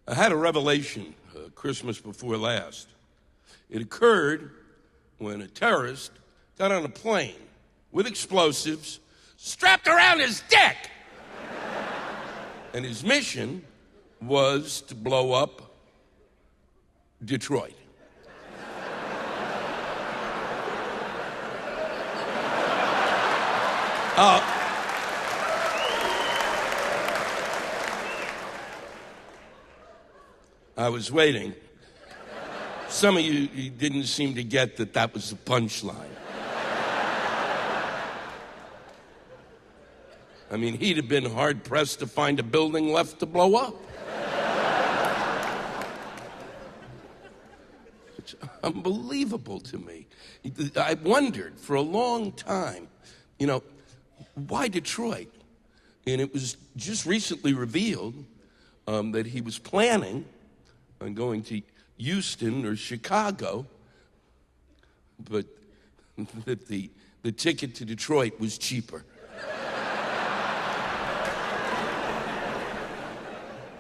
I had a revelation Christmas before last. It occurred when a terrorist got on a plane with explosives strapped around his dick. And his mission was to blow up Detroit. I was waiting. Some of you didn't seem to get that was the punchline. I mean, he'd have been hard-pressed to find a building left to blow up. It's unbelievable to me. I wondered for a long time, why Detroit? And it was just recently revealed that he was planning on going to Houston or Chicago, but that the ticket to Detroit was cheaper.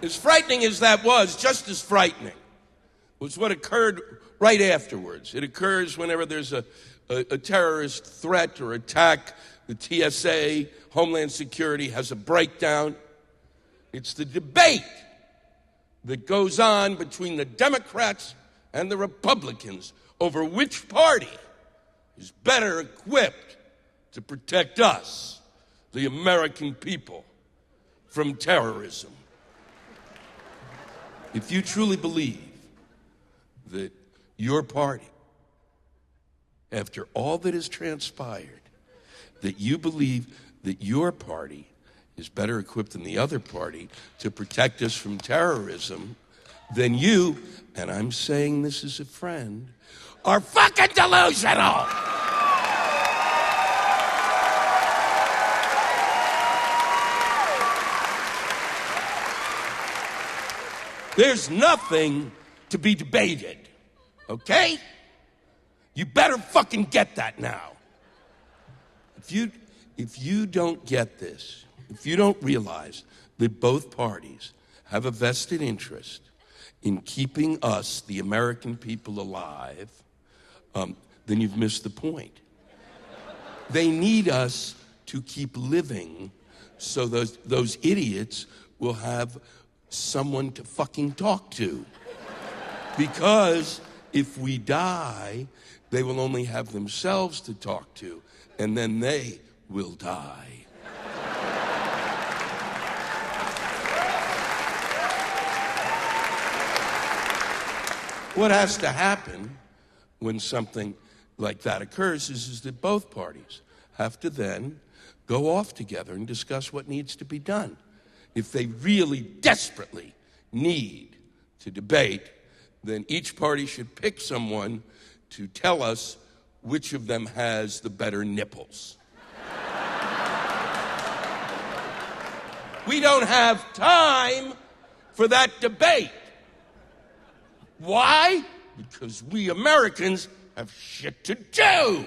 As frightening as that was, just as frightening was what occurred right afterwards. It occurs whenever there's a terrorist threat or attack. The TSA, Homeland Security, has a breakdown. It's the debate that goes on between the Democrats and the Republicans over which party is better equipped to protect us, the American people, from terrorism. If you truly believe that your party, after all that has transpired, that you believe that your party is better equipped than the other party to protect us from terrorism, then you, and I'm saying this as a friend, are fucking delusional! There's nothing to be debated, okay? You better fucking get that now. If you don't get this, if you don't realize that both parties have a vested interest in keeping us, the American people, alive, then you've missed the point. They need us to keep living so those idiots will have someone to fucking talk to. Because if we die, they will only have themselves to talk to, and then they will die. What has to happen when something like that occurs is that both parties have to then go off together and discuss what needs to be done. If they really desperately need to debate, then each party should pick someone to tell us which of them has the better nipples. We don't have time for that debate. Why? Because we Americans have shit to do.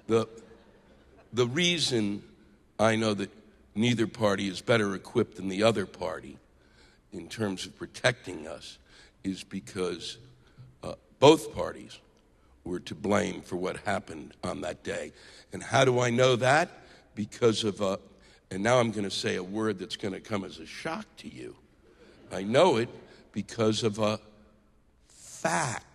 Look, the reason I know that neither party is better equipped than the other party in terms of protecting us is because both parties were to blame for what happened on that day. And how do I know that? Because of and now I'm going to say a word that's going to come as a shock to you. I know it because of a fact.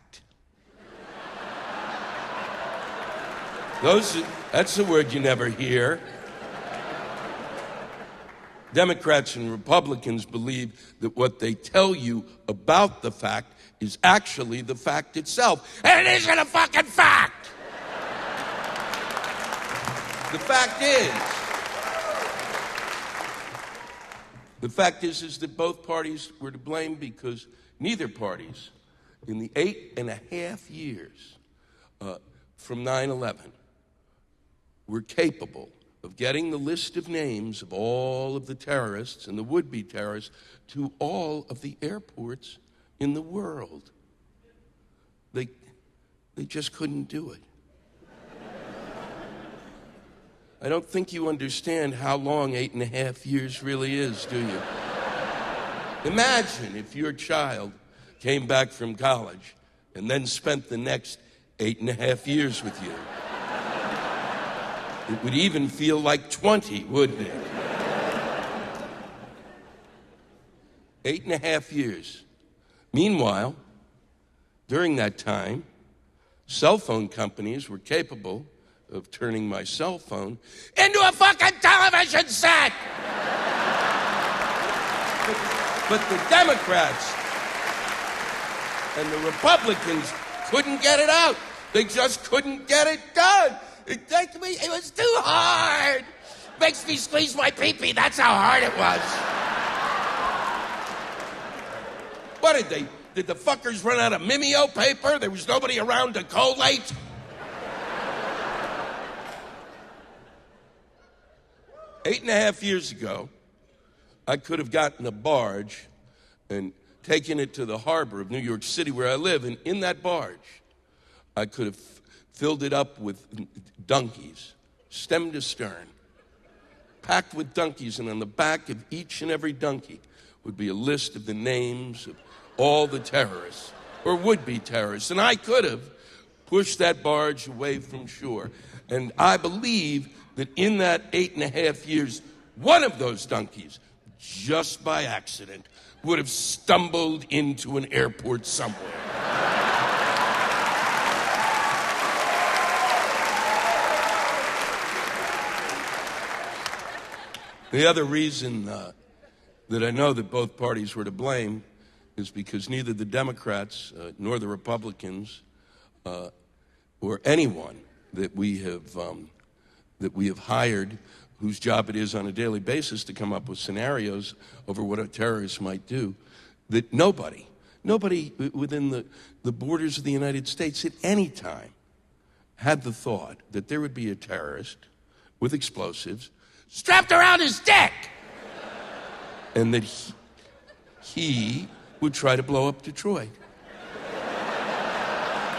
That's the word you never hear. Democrats and Republicans believe that what they tell you about the fact is actually the fact itself. And it isn't a fucking fact! The fact is that both parties were to blame because neither parties, in the 8.5 years from 9/11, were capable of getting the list of names of all of the terrorists and the would-be terrorists to all of the airports in the world. They just couldn't do it. I don't think you understand how long 8.5 years really is, do you? Imagine if your child came back from college and then spent the next 8.5 years with you. It would even feel like 20, wouldn't it? 8.5 years. Meanwhile, during that time, cell phone companies were capable of turning my cell phone into a fucking television set. But the Democrats and the Republicans couldn't get it out. They just couldn't get it done. It was too hard. Makes me squeeze my pee-pee. That's how hard it was. What did the fuckers run out of Mimeo paper? There was nobody around to collate? Eight and a half years ago, I could have gotten a barge and taken it to the harbor of New York City where I live, and in that barge, I could have filled it up with donkeys, stem to stern, packed with donkeys, and on the back of each and every donkey would be a list of the names of all the terrorists, or would-be terrorists, and I could have pushed that barge away from shore. And I believe that in that 8.5 years, one of those donkeys, just by accident, would have stumbled into an airport somewhere. The other reason that I know that both parties were to blame is because neither the Democrats nor the Republicans or anyone that we have hired whose job it is on a daily basis to come up with scenarios over what a terrorist might do, that nobody within the borders of the United States at any time had the thought that there would be a terrorist with explosives strapped around his dick and that he would try to blow up Detroit.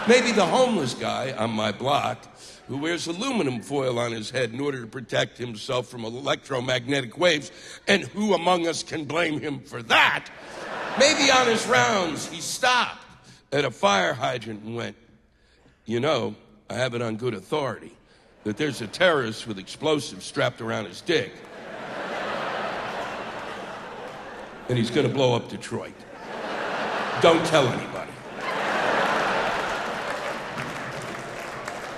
Maybe the homeless guy on my block who wears aluminum foil on his head in order to protect himself from electromagnetic waves, and who among us can blame him for that? Maybe on his rounds he stopped at a fire hydrant and went, you know, I have it on good authority that there's a terrorist with explosives strapped around his dick. And he's going to blow up Detroit. Don't tell anybody.